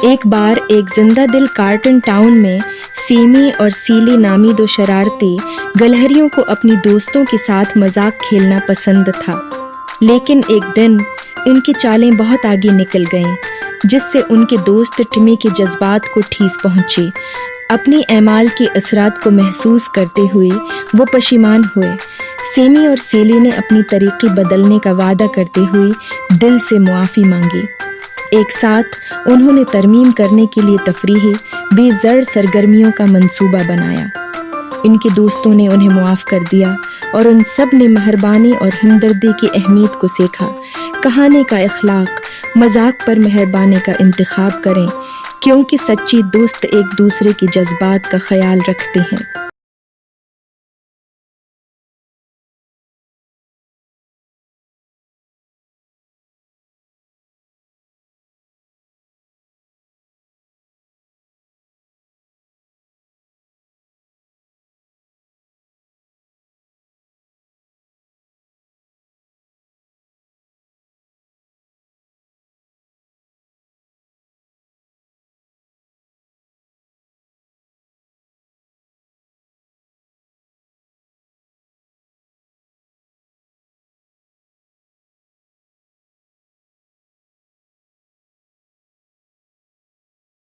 ایک بار ایک زندہ دل کارٹن ٹاؤن میں سیمی اور سیلی نامی دو شرارتی گلہریوں کو اپنی دوستوں کے ساتھ مذاق کھیلنا پسند تھا، لیکن ایک دن ان کی چالیں بہت آگے نکل گئیں، جس سے ان کے دوست ٹمی کے جذبات کو ٹھیس پہنچی۔ اپنی اعمال کے اثرات کو محسوس کرتے ہوئے وہ پشیمان ہوئے۔ سیمی اور سیلی نے اپنی طریقے بدلنے کا وعدہ کرتے ہوئے دل سے معافی مانگی۔ ایک ساتھ انہوں نے ترمیم کرنے کے لیے تفریحی بے زر سرگرمیوں کا منصوبہ بنایا۔ ان کے دوستوں نے انہیں معاف کر دیا اور ان سب نے مہربانی اور ہمدردی کی اہمیت کو سیکھا۔ کہانی کا اخلاق: مذاق پر مہربانی کا انتخاب کریں، کیونکہ سچی دوست ایک دوسرے کے جذبات کا خیال رکھتے ہیں۔